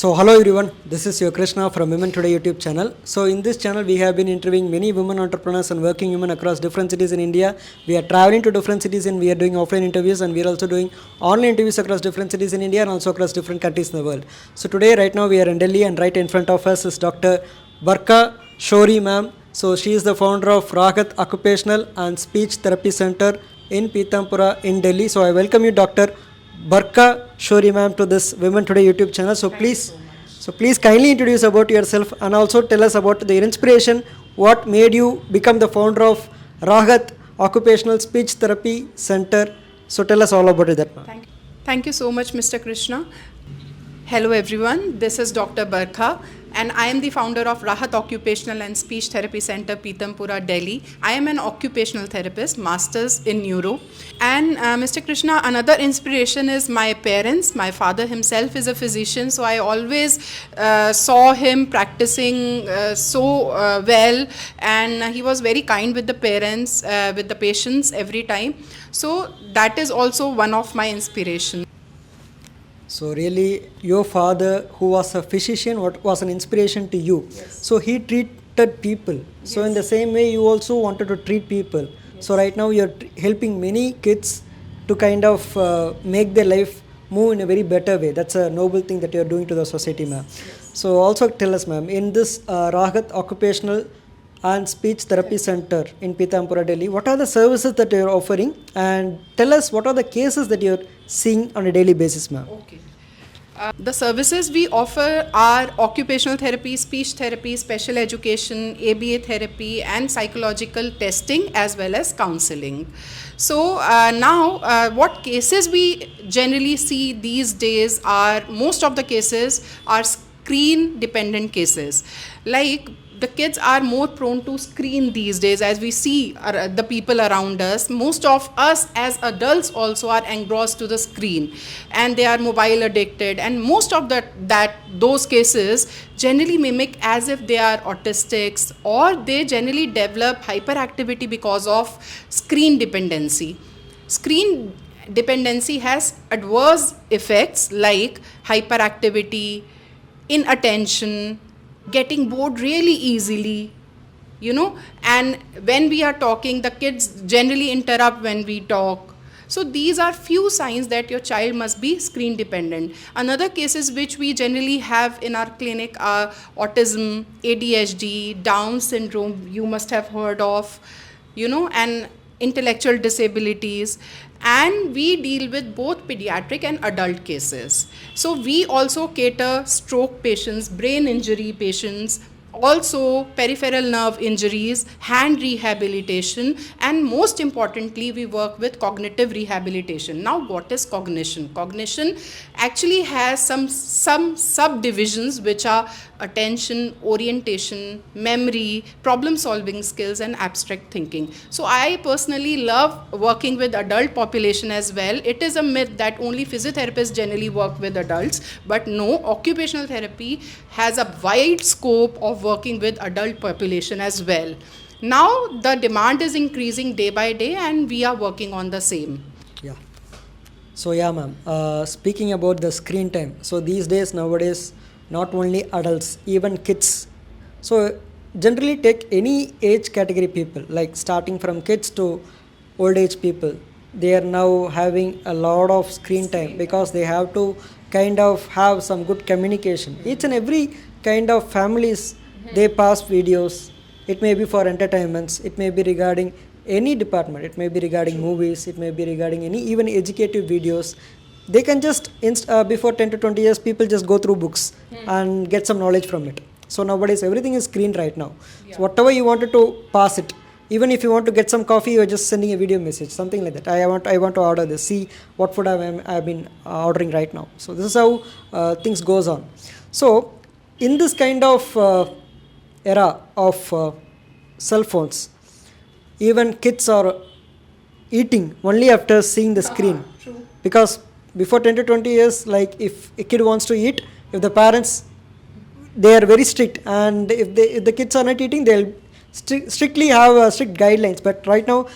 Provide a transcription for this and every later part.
So hello everyone, this is your Krishna from Women Today YouTube channel. So in this channel we have been interviewing many women entrepreneurs and working women across different cities in India. We are traveling to different cities and we are doing offline interviews, and we are also doing online interviews across different cities in India and also across different countries in the world. So today right now we are in Delhi, and right in front of us is Dr. Barkha Shorey ma'am. So she is the founder of Rahat Occupational and Speech Therapy Center in Pitampura in Delhi. So I welcome you, Dr. Barkha Shorey ma'am, to this Women Today YouTube channel. So please kindly introduce about yourself and also tell us about your inspiration. What made you become the founder of Rahat Occupational Speech Therapy Center? So tell us all about it, that ma'am. Thank you so much, Mr. Krishna. Hello everyone, this is Dr. Barkha and I am the founder of Rahat Occupational and Speech Therapy Center, Pitampura, Delhi. I am an occupational therapist, masters in neuro. And Mr. Krishna, another inspiration is my parents. My father himself is a physician, so I always saw him practicing so well, and he was very kind with the parents, with the patients every time. So that is also one of my inspirations. So really, your father, who was a physician, what was an inspiration to you? Yes. So he treated people. So in the same way, you also wanted to treat people. Yes. So right now, you're helping many kids to kind of make their life move in a very better way. That's a noble thing that you're doing to the society, ma'am. Yes. So also tell us, ma'am, in this Rahat Occupational and Speech Therapy Center in Pitampura, Delhi, what are the services that you're offering? And tell us what are the cases that you're seeing on a daily basis, ma'am. Okay. The services we offer are occupational therapy, speech therapy, special education, ABA therapy, and psychological testing, as well as counseling. So now what cases we generally see these days are, most of the cases are screen dependent cases. Like, the kids are more prone to screen these days, as we see the people around us. Most of us as adults also are engrossed to the screen, and they are mobile addicted, and most of those cases generally mimic as if they are autistics, or they generally develop hyperactivity because of screen dependency. Screen dependency has adverse effects like hyperactivity, inattention, getting bored really easily, and when we are talking, the kids generally interrupt when we talk. So these are few signs that your child must be screen dependent. Another cases which we generally have in our clinic are autism, ADHD, Down syndrome, you must have heard of, and intellectual disabilities. And we deal with both pediatric and adult cases. So we also cater stroke patients, brain injury patients, also peripheral nerve injuries, hand rehabilitation, and most importantly, we work with cognitive rehabilitation. Now, what is cognition? Cognition actually has some subdivisions, which are attention, orientation, memory, problem solving skills, and abstract thinking. So I personally love working with adult population as well. It is a myth that only physiotherapists generally work with adults, but no, occupational therapy has a wide scope of working with adult population as well. Now the demand is increasing day by day, and we are working on the same. Yeah. So yeah, ma'am, speaking about the screen time, so these days, nowadays, not only adults, even kids. So generally take any age category people, like starting from kids to old age people, they are now having a lot of screen time because they have to kind of have some good communication. Each and every kind of families, they pass videos. It may be for entertainments, it may be regarding any department, it may be regarding movies, it may be regarding any even educative videos. They can just before 10 to 20 years, people just go through books and get some knowledge from it. So nowadays everything is screen right now. Yeah. So whatever you wanted to pass it, even if you want to get some coffee, you're just sending a video message, something like that. I want to order this. See what food I've been ordering right now. So this is how things goes on. So in this kind of era of cell phones, even kids are eating only after seeing the screen. True. Because before 10 to 20 years, like if a kid wants to eat, if the parents, they are very strict, and if the kids are not eating, they'll strictly have strict guidelines. But right now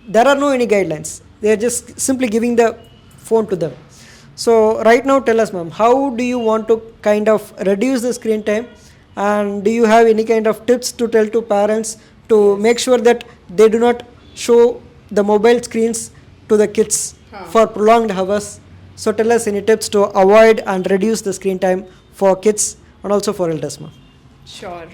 there are no any guidelines. They are just simply giving the phone to them. So right now tell us, ma'am, how do you want to kind of reduce the screen time, and do you have any kind of tips to tell to parents to make sure that they do not show the mobile screens to the kids for prolonged hours? So tell us any tips to avoid and reduce the screen time for kids and also for elders, ma'am. Sure.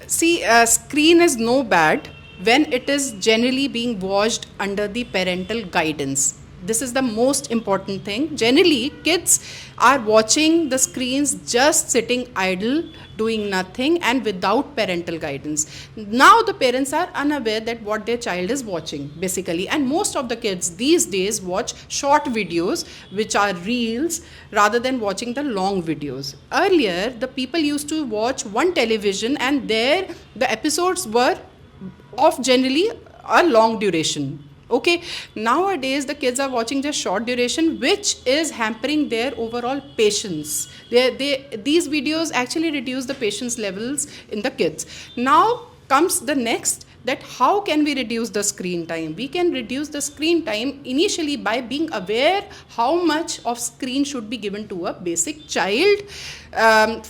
See, screen is no bad when it is generally being watched under the parental guidance. This is the most important thing. Generally, kids are watching the screens just sitting idle, doing nothing, and without parental guidance. Now, the parents are unaware that what their child is watching, basically. And most of the kids these days watch short videos, which are reels, rather than watching the long videos. Earlier, the people used to watch one television, and there the episodes were of generally a long duration. Okay, nowadays the kids are watching just short duration, which is hampering their overall patience. These videos actually reduce the patience levels in the kids. Now comes the next, that how can we reduce the screen time? We can reduce the screen time initially by being aware how much of screen should be given to a basic child. I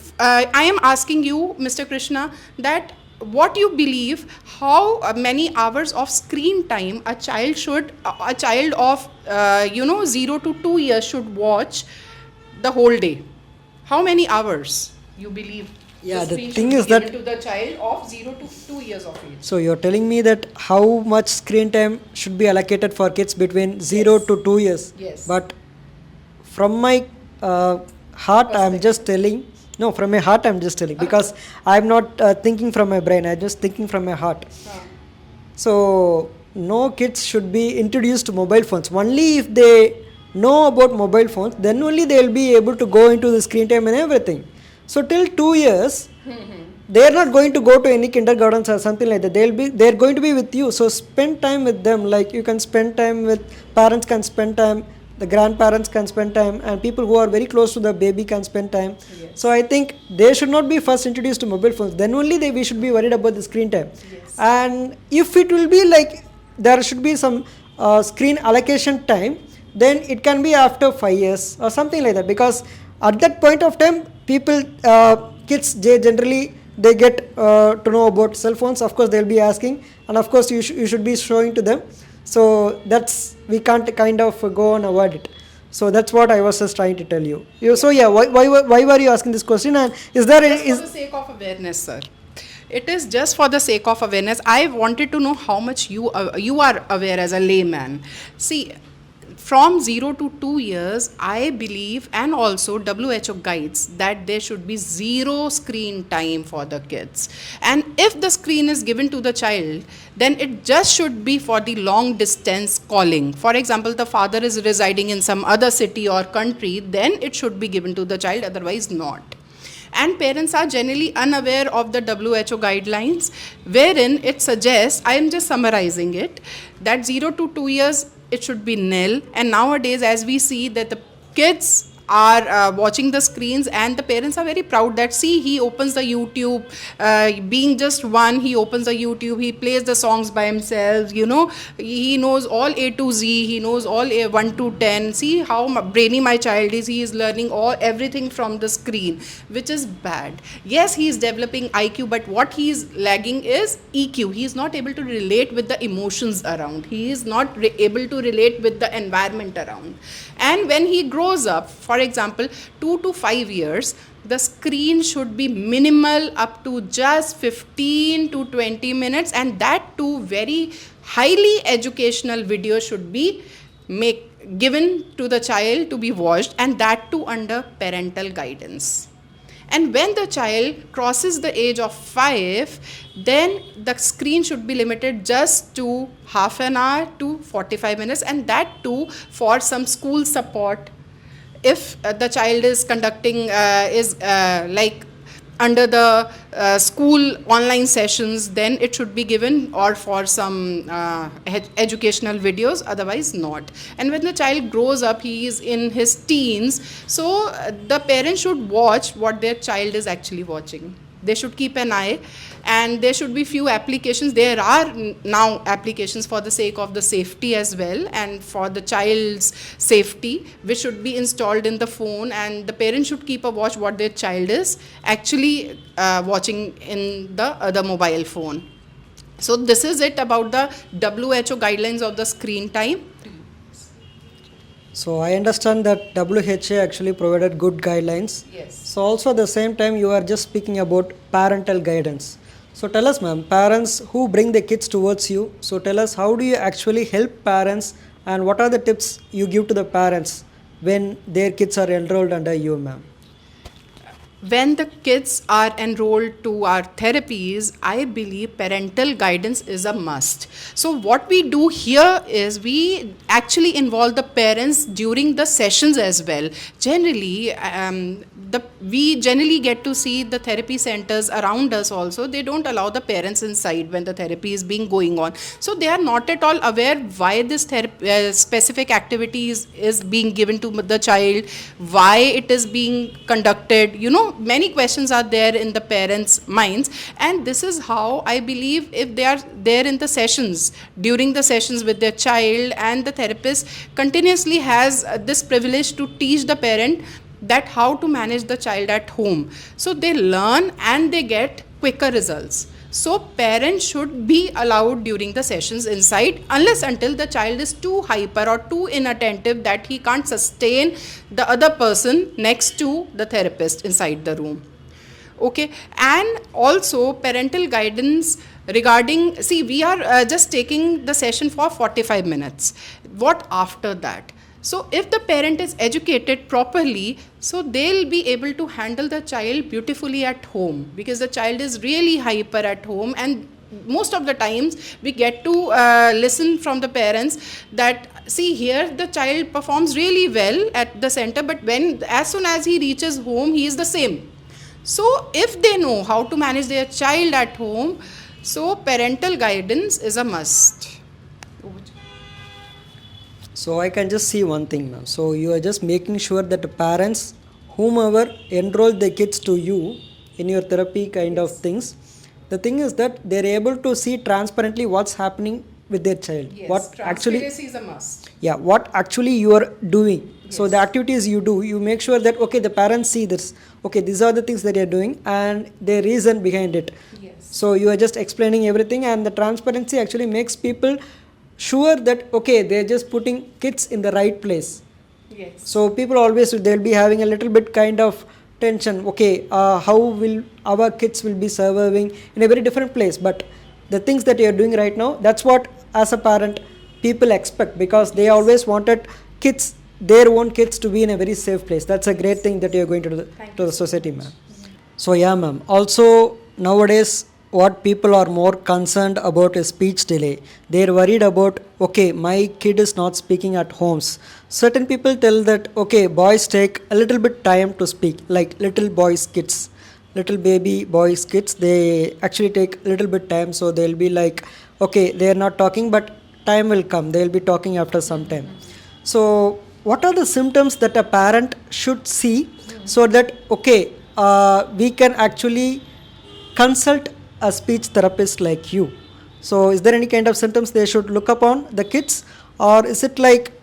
am asking you, Mr. Krishna, that what you believe, how many hours of screen time a child of 0 to 2 years should watch the whole day? How many hours you believe Yeah, the screen thing should is be given that, to the child of 0 to 2 years of age? so you're telling me that how much screen time should be allocated for kids between 0 to 2 years. Yes. But from my heart, I'm just telling, no, from my heart, I'm just telling, because I'm not thinking from my brain, I'm just thinking from my heart. So, no kids should be introduced to mobile phones. Only if they know about mobile phones, then only they'll be able to go into the screen time and everything. So, till 2 years, they're not going to go to any kindergartens or something like that. They're going to be with you. So, spend time with them. Like you can spend time with parents, can spend time, the grandparents can spend time, and people who are very close to the baby can spend time. Yes. So I think they should not be first introduced to mobile phones. Then only we should be worried about the screen time. Yes. And if it will be like there should be some screen allocation time, then it can be after 5 years or something like that. Because at that point of time, people, kids, they generally they get to know about cell phones. Of course, they'll be asking, and of course, you should be showing to them. So that's, we can't kind of go and avoid it. So that's what I was just trying to tell you. So yeah, why were you asking this question? And is there Just is for the sake of awareness, sir. It is just for the sake of awareness. I wanted to know how much you are aware as a layman. See, from 0 to 2 years, I believe, and also WHO guides that there should be zero screen time for the kids. And if the screen is given to the child, then it just should be for the long distance calling. For example, the father is residing in some other city or country, then it should be given to the child, otherwise not. And parents are generally unaware of the WHO guidelines, wherein it suggests, I am just summarizing it, that 0 to 2 years it should be nil. And nowadays, as we see that the kids are watching the screens, and the parents are very proud that, see, he opens the YouTube, being just one, he opens the YouTube, he plays the songs by himself, he knows all A to Z, he knows all 1 to 10, see how brainy my child is, he is learning everything from the screen, which is bad. Yes, he is developing IQ, but what he is lagging is EQ. He is not able to relate with the emotions around, he is not able to relate with the environment around. And when he grows up, for example, 2 to 5 years, the screen should be minimal, up to just 15 to 20 minutes, and that too very highly educational video should be given to the child to be watched, and that too under parental guidance. And when the child crosses the age of 5, then the screen should be limited just to half an hour to 45 minutes, and that too for some school support. If the child is conducting, like under the school online sessions, then it should be given, or for some educational videos, otherwise not. And when the child grows up, he is in his teens, so the parents should watch what their child is actually watching. They should keep an eye, and there should be few applications. There are now applications for the sake of the safety as well, and for the child's safety, which should be installed in the phone, and the parent should keep a watch what their child is actually watching in the other mobile phone. So this is it about the WHO guidelines of the screen time. So I understand that WHO actually provided good guidelines. Yes. So also at the same time you are just speaking about parental guidance. So tell us, ma'am, parents who bring their kids towards you. So tell us, how do you actually help parents, and what are the tips you give to the parents when their kids are enrolled under you, ma'am? When the kids are enrolled to our therapies, I believe parental guidance is a must. So what we do here is we actually involve the parents during the sessions as well. Generally, we generally get to see the therapy centers around us also. They don't allow the parents inside when the therapy is being going on. So they are not at all aware why this specific activities is being given to the child, why it is being conducted. Many questions are there in the parents' minds, and this is how I believe, if they are there in the sessions, during the sessions with their child, and the therapist continuously has this privilege to teach the parent that how to manage the child at home. So they learn and they get quicker results. So parents should be allowed during the sessions inside, unless until the child is too hyper or too inattentive that he can't sustain the other person next to the therapist inside the room. Okay, and also parental guidance regarding, see, we are just taking the session for 45 minutes. What after that? So if the parent is educated properly, so they'll be able to handle the child beautifully at home, because the child is really hyper at home, and most of the times we get to listen from the parents that, see, here the child performs really well at the center, but as soon as he reaches home, he is the same. So if they know how to manage their child at home, so parental guidance is a must. So I can just see one thing, ma'am. So you are just making sure that the parents, whomever enroll their kids to you in your therapy kind of things, the thing is that they're able to see transparently what's happening with their child. Yes, what actually is a must. Yeah, what actually you are doing. Yes. So the activities you do, you make sure that, okay, the parents see this. Okay, these are the things that you're doing and the reason behind it. Yes. So you are just explaining everything, and the transparency actually makes people sure that, okay, they're just putting kids in the right place. Yes. So people always, they'll be having a little bit kind of tension. Okay, how will our kids will be surviving in a very different place? But the things that you're doing right now, that's what as a parent people expect, because they always wanted kids, their own kids, to be in a very safe place. That's a great thing that you're going to do to the society, ma'am. So yeah, ma'am. Also nowadays, what people are more concerned about is speech delay. They're worried about, okay, my kid is not speaking at homes. Certain people tell that, okay, boys take a little bit time to speak, like little boys kids, little baby boys kids, they actually take a little bit time. So they'll be like, okay, they're not talking, but time will come, they'll be talking after some time. So what are the symptoms that a parent should see so that, okay, we can actually consult a speech therapist like you? So is there any kind of symptoms they should look upon the kids, or is it like,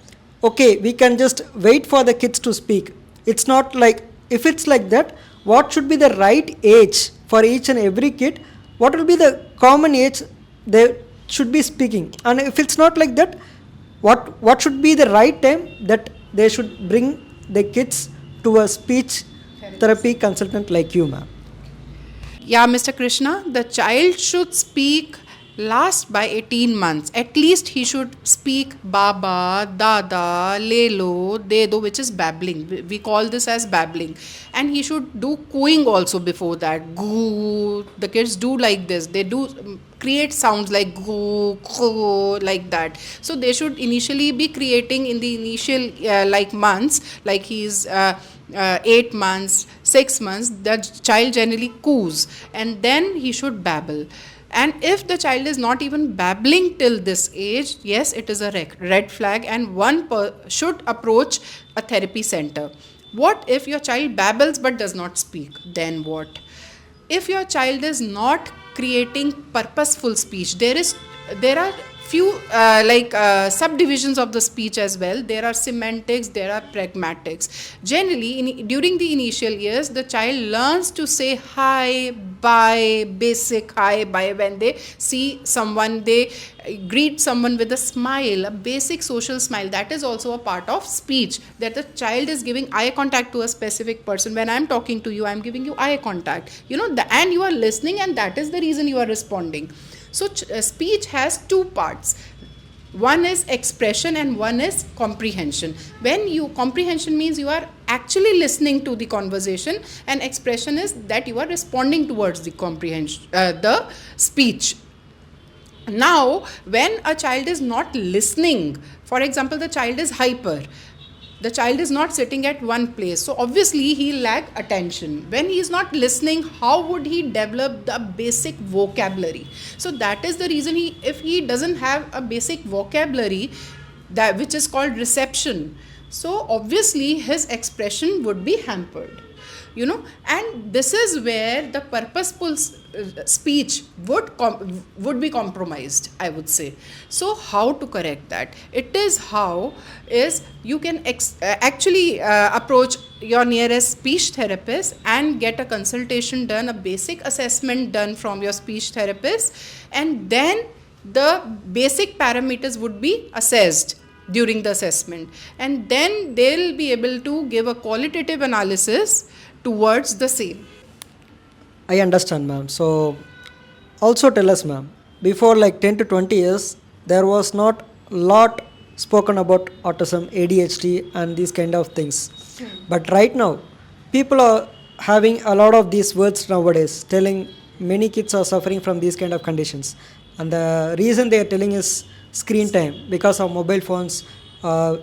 okay, we can just wait for the kids to speak? It's not like, if it's like that, what should be the right age for each and every kid? What will be the common age they should be speaking? And if it's not like that, what should be the right time that they should bring the kids to a speech therapy consultant like you, ma'am? Yeah, Mr. Krishna, the child should speak last by 18 months. At least he should speak Baba, Dada, Lelo, Dedo, which is babbling. We call this as babbling. And he should do cooing also before that. Goo. The kids do like this. They do create sounds like goo, goo, like that. So they should initially be creating in the initial months, like he's 8 months, 6 months, the child generally coos, and then he should babble. And if the child is not even babbling till this age, yes, it is a red flag, and one should approach a therapy center. What if your child babbles but does not speak? Then what? if your child is not creating purposeful speech, there are few subdivisions of the speech as well. There are semantics, there are pragmatics. Generally during the initial years, the child learns to say hi, bye, basic hi, bye. When they see someone, they greet someone with a smile, a basic social smile. That is also a part of speech, that the child is giving eye contact to a specific person. When I'm talking to you, I'm giving you eye contact, and you are listening, and that is the reason you are responding. So speech has two parts. One is expression and one is comprehension. Comprehension means you are actually listening to the conversation, and expression is that you are responding towards the the speech. Now, when a child is not listening, for example, the child is hyper, the child is not sitting at one place, so obviously he lack attention. When he is not listening, how would he develop the basic vocabulary? So that is the reason, if he doesn't have a basic vocabulary, that which is called reception, so obviously his expression would be hampered. And this is where the purposeful speech would be compromised, I would say. So how to correct that? It is you can actually approach your nearest speech therapist and get a consultation done, a basic assessment done from your speech therapist, and then the basic parameters would be assessed during the assessment, and then they'll be able to give a qualitative analysis towards the same. I understand, ma'am. So, also tell us, ma'am, before like 10 to 20 years, there was not a lot spoken about autism, ADHD, and these kind of things. But right now, people are having a lot of these words nowadays, telling many kids are suffering from these kind of conditions. And the reason they are telling is screen time, because of mobile phones.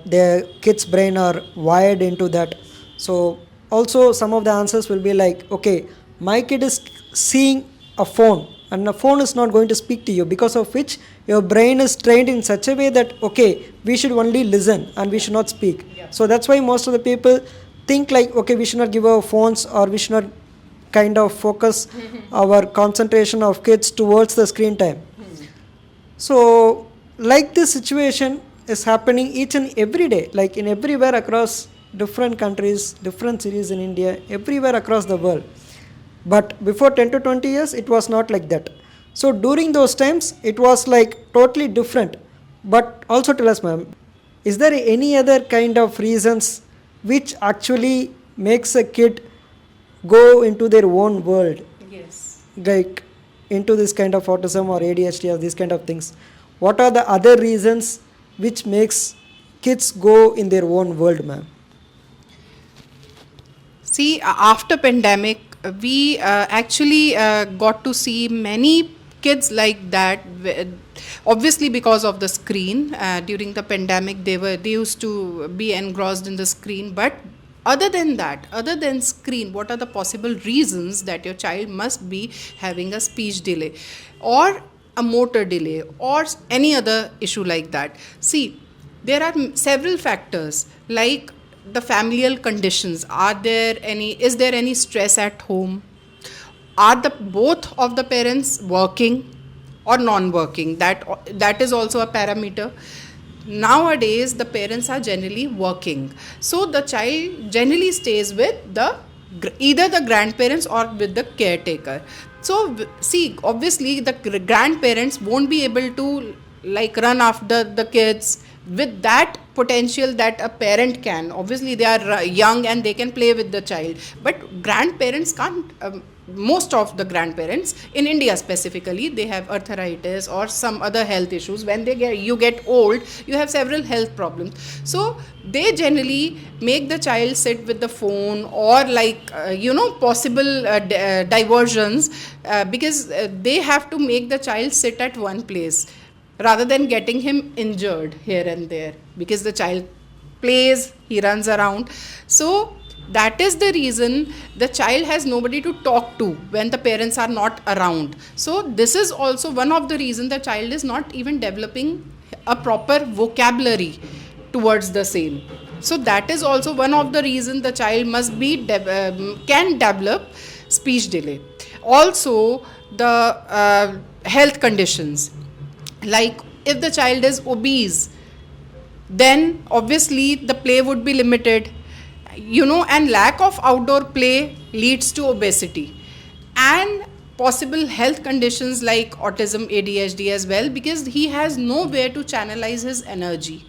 Their kids' brain are wired into that. So, also some of the answers will be like, okay, my kid is seeing a phone and the phone is not going to speak to you, because of which your brain is trained in such a way that, okay, we should only listen and we should not speak. So that's why most of the people think like, okay, we should not give our phones, or we should not kind of focus our concentration of kids towards the screen time. So like this situation is happening each and every day, like in everywhere across different countries, different cities in India, everywhere across the world. But before 10 to 20 years, it was not like that. So during those times, it was like totally different. But also tell us, ma'am, is there any other kind of reasons which actually makes a kid go into their own world? Yes. Like into this kind of autism or ADHD or these kind of things. What are the other reasons which makes kids go in their own world, ma'am? See, after pandemic, we actually got to see many kids like that. Obviously, because of the screen, during the pandemic, they used to be engrossed in the screen. But other than that, other than screen, what are the possible reasons that your child must be having a speech delay, or a motor delay, or any other issue like that? See, there are several factors, like the familial conditions. Is there any stress at home? Are both of the parents working or non-working? That is also a parameter. Nowadays, the parents are generally working, so the child generally stays with either the grandparents or with the caretaker. So see, obviously the grandparents won't be able to like run after the kids with that potential that a parent can. Obviously they are young and they can play with the child, but grandparents can't. Most of the grandparents in India specifically, they have arthritis or some other health issues. When you get old, you have several health problems, so they generally make the child sit with the phone, or possible diversions, because they have to make the child sit at one place rather than getting him injured here and there, because the child plays, he runs around. So that is the reason the child has nobody to talk to when the parents are not around. So this is also one of the reasons the child is not even developing a proper vocabulary towards the same. So that is also one of the reasons the child must be can develop speech delay. Also, the health conditions, like if the child is obese, then obviously the play would be limited, and lack of outdoor play leads to obesity and possible health conditions like autism, ADHD as well, because he has nowhere to channelize his energy.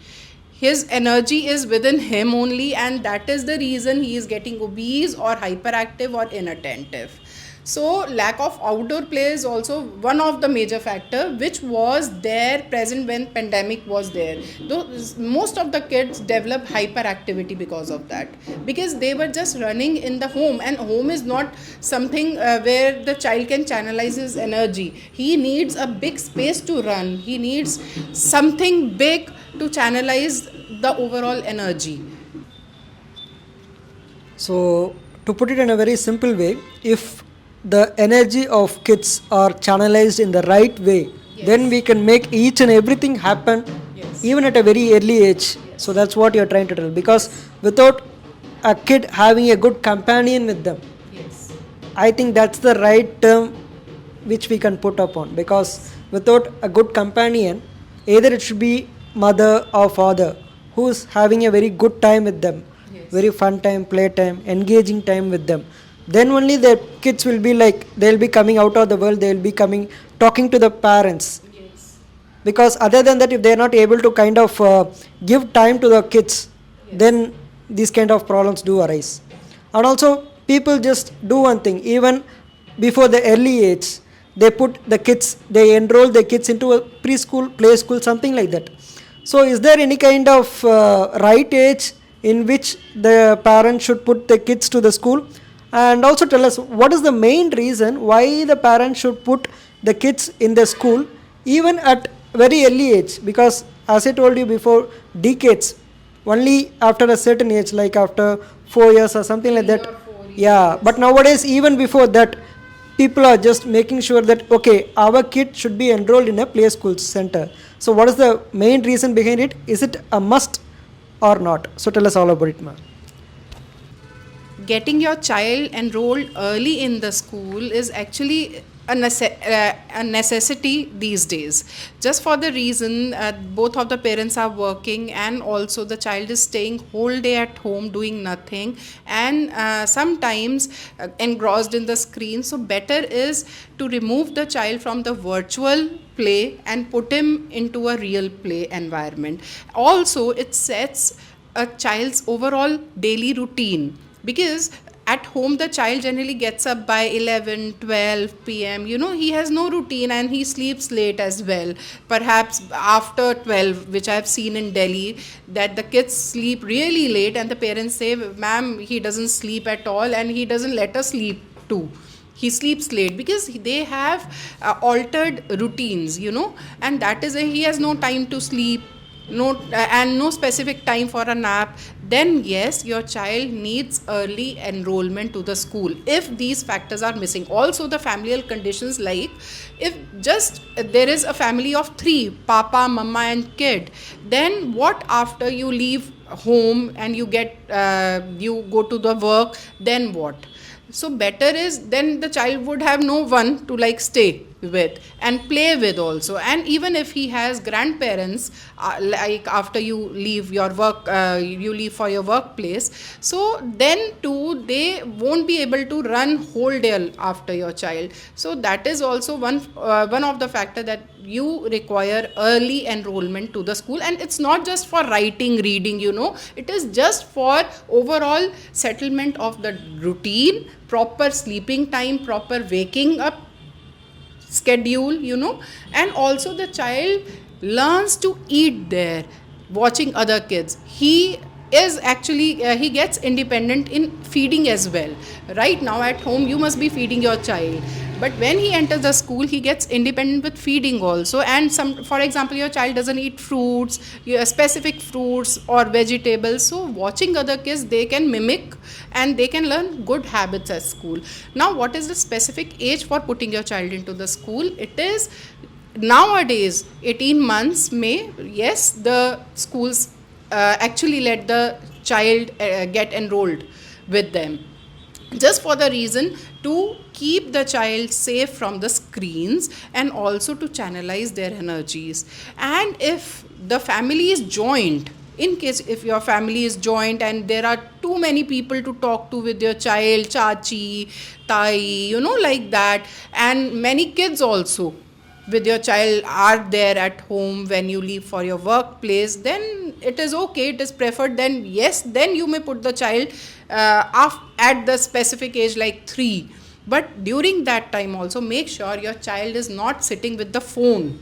His energy is within him only, and that is the reason he is getting obese or hyperactive or inattentive. So lack of outdoor play is also one of the major factor which was there present when pandemic was there. Though most of the kids develop hyperactivity because of that, because they were just running in the home, and home is not something where the child can channelize his energy. He needs a big space to run. He needs something big to channelize the overall energy. So, to put it in a very simple way, if the energy of kids are channelized in the right way, Yes. then we can make each and everything happen, Yes. even at a very early age. So, that's what you're trying to tell. Because without a kid having a good companion with them, Yes. I think that's the right term which we can put upon. Because without a good companion, either it should be mother or father who's having a very good time with them, Yes. very fun time, play time, engaging time with them. Then only the kids will be like, they'll be coming out of the world, they'll be coming, talking to the parents. Yes. Because other than that, if they're not able to kind of give time to the kids, Yes. then these kind of problems do arise. And also, people just do one thing, even before the early age, they put the kids, they enroll the kids into a preschool, play school, something like that. So, is there any kind of right age in which the parents should put the kids to the school? And also tell us, what is the main reason why the parents should put the kids in the school even at very early age? Because as I told you before, decades, only after a certain age, like after 4 years or something like that. 3 or 4 years, Yeah, but nowadays, even before that, people are just making sure that, okay, our kid should be enrolled in a play school center. So what is the main reason behind it? Is it a must or not? So tell us all about it, ma'am. Getting your child enrolled early in the school is actually a necessity these days, just for the reason both of the parents are working, and also the child is staying whole day at home doing nothing, and sometimes engrossed in the screen. So better is to remove the child from the virtual play and put him into a real play environment. Also, it sets a child's overall daily routine, because at home the child generally gets up by 11-12 p.m. He has no routine and he sleeps late as well, perhaps after 12, which I have seen in Delhi, that the kids sleep really late and the parents say, ma'am, he doesn't sleep at all and he doesn't let us sleep too. He sleeps late because they have altered routines, and that is he has no time to sleep, and no specific time for a nap. Then yes, your child needs early enrollment to the school if these factors are missing. Also the familial conditions, like if just there is a family of 3, papa, mama and kid, then what after you leave home and you go to the work, then what? So better is then the child would have no one to stay with and play with also. And even if he has grandparents, like after you leave your work, you leave for your workplace, so then too they won't be able to run whole day after your child. So that is also one of the factor that you require early enrollment to the school. And it's not just for writing, reading, it is just for overall settlement of the routine, proper sleeping time, proper waking up schedule, and also the child learns to eat there, watching other kids. He is actually he gets independent in feeding as well. Right now at home you must be feeding your child, but when he enters the school he gets independent with feeding also. And for example, your child doesn't eat fruits, specific fruits or vegetables, so watching other kids they can mimic and they can learn good habits at school. Now what is the specific age for putting your child into the school? It is nowadays 18 months may, yes, the schools actually let the child get enrolled with them. just for the reason to keep the child safe from the screens and also to channelize their energies. And if the family is joined, in case if your family is joined and there are too many people to talk to with your child, chachi, tai, like that, and many kids also with your child are there at home when you leave for your workplace, then it is okay, it is preferred, then yes, then you may put the child at the specific age like 3. But during that time also make sure your child is not sitting with the phone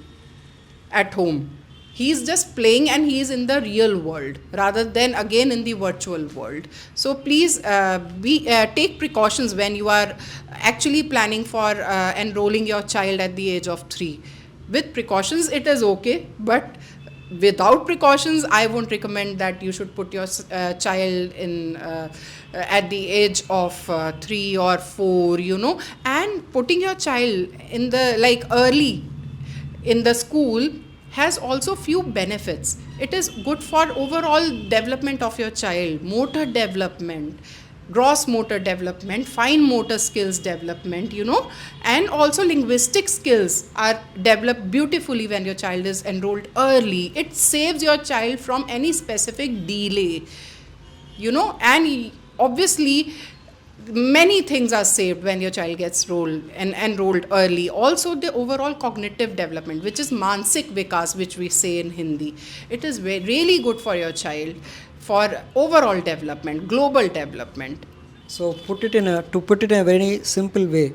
at home. He is just playing and he is in the real world rather than again in the virtual world. So please take precautions when you are actually planning for enrolling your child at the age of 3. With precautions it is okay, but without precautions I won't recommend that you should put your child in at the age of 3 or 4, and putting your child in the like early in the school has also few benefits. It is good for overall development of your child, motor development, gross motor development, fine motor skills development, and also linguistic skills are developed beautifully when your child is enrolled early. It saves your child from any specific delay, and obviously many things are saved when your child gets enrolled early. Also the overall cognitive development, which is mansik vikas, which we say in Hindi, it is really good for your child for overall development, global development. So to put it in a very simple way,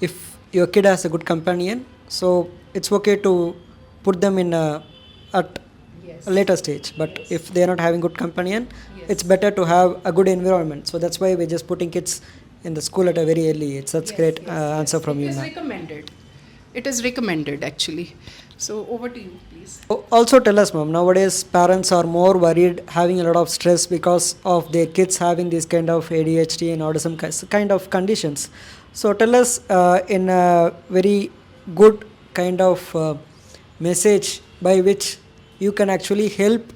if your kid has a good companion, so it's okay to put them in at Yes. a later stage. But Yes. if they are not having good companion, Yes. it's better to have a good environment. So that's why we're just putting kids in the school at a very early age. That's great answer from you, It is ma'am. recommended. It is recommended actually. So over to you, please. Also tell us, ma'am, nowadays parents are more worried, having a lot of stress because of their kids having this kind of ADHD and autism kind of conditions. So tell us in a very good kind of message by which you can actually help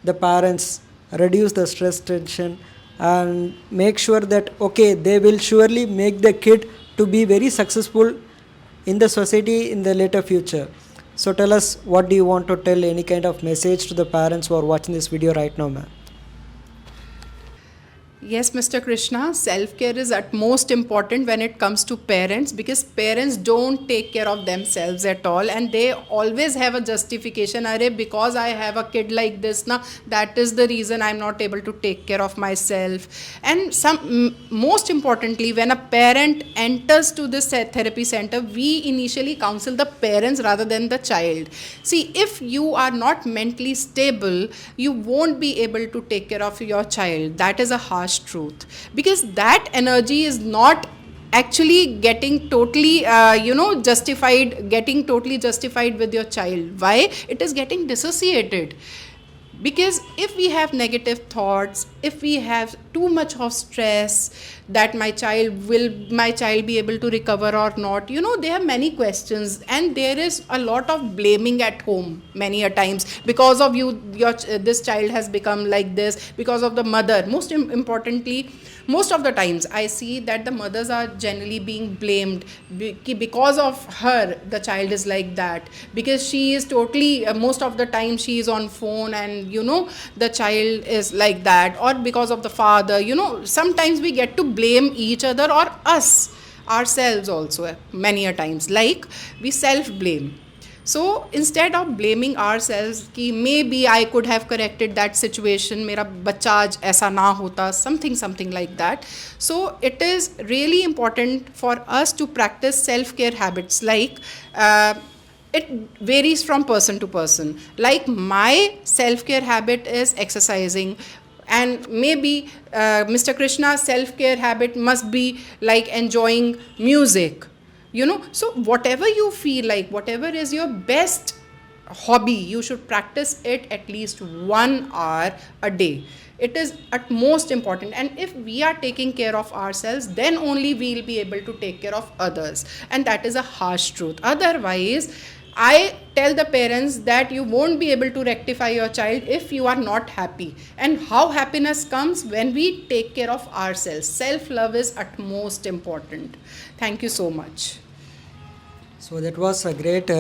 the parents reduce the stress tension and make sure that okay, they will surely make the kid to be very successful in the society in the later future. So tell us, what do you want to tell, any kind of message to the parents who are watching this video right now, ma'am? Yes, Mr. Krishna, self-care is at most important when it comes to parents, because parents don't take care of themselves at all and they always have a justification. Arey, because I have a kid like this, na, that is the reason I'm not able to take care of myself. And most importantly, when a parent enters to this therapy center, we initially counsel the parents rather than the child. See, if you are not mentally stable, you won't be able to take care of your child. That is a harsh truth, because that energy is not actually getting totally justified with your child. Why? It is getting dissociated. Because if we have negative thoughts, if we have too much of stress, that my child be able to recover or not, there are many questions and there is a lot of blaming at home many a times. Because of you, this child has become like this, because of the mother. Most importantly, most of the times I see that the mothers are generally being blamed because of her the child is like that, because she is totally most of the time she is on phone and the child is like that, or because of the father. Sometimes we get to blame each other or ourselves also many a times, like we self blame. So instead of blaming ourselves कि maybe I could have corrected that situation, मेरा बच्चा आज ऐसा ना होता, something like that. So it is really important for us to practice self-care habits. Like it varies from person to person. Like my self-care habit is exercising, and maybe Mr. Krishna's self-care habit must be like enjoying music. So whatever you feel like, whatever is your best hobby, you should practice it at least 1 hour a day. It is at most important, and if we are taking care of ourselves, then only we will be able to take care of others, and that is a harsh truth. Otherwise, I tell the parents that you won't be able to rectify your child if you are not happy. And how happiness comes when we take care of ourselves. Self love is utmost important. Thank you so much. So that was a great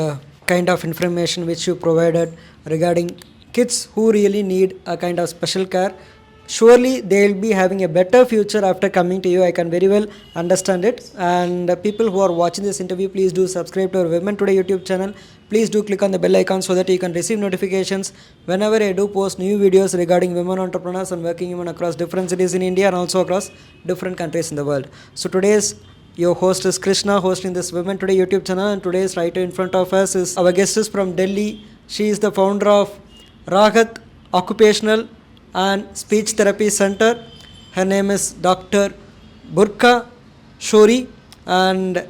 kind of information which you provided regarding kids who really need a kind of special care. Surely they will be having a better future after coming to you. I can very well understand it. And people who are watching this interview, please do subscribe to our Women Today YouTube channel. Please do click on the bell icon so that you can receive notifications whenever I do post new videos regarding women entrepreneurs and working women across different cities in India and also across different countries in the world. So today's your host is Krishna, hosting this Women Today YouTube channel, and today's writer in front of us is our guest is from Delhi. She is the founder of Rahat Occupational and Speech Therapy Center. Her name is Dr. Barkha Shorey, and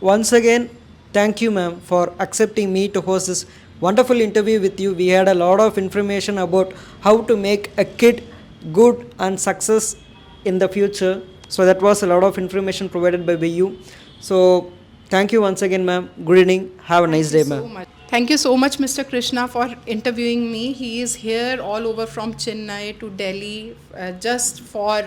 once again, thank you, ma'am, for accepting me to host this wonderful interview with you. We had a lot of information about how to make a kid good and success in the future. So that was a lot of information provided by you. So thank you once again, ma'am. Good evening. Have a nice day, ma'am. Thank you so much, Mr. Krishna, for interviewing me. He is here all over from Chennai to Delhi just for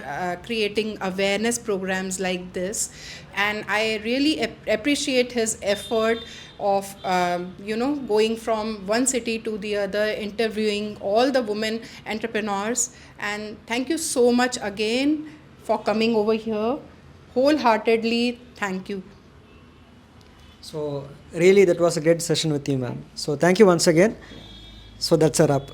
creating awareness programs like this. And I really appreciate his effort of, going from one city to the other, interviewing all the women entrepreneurs. And thank you so much again for coming over here. Wholeheartedly, thank you. So really that was a great session with you, ma'am. So thank you once again. So that's a wrap.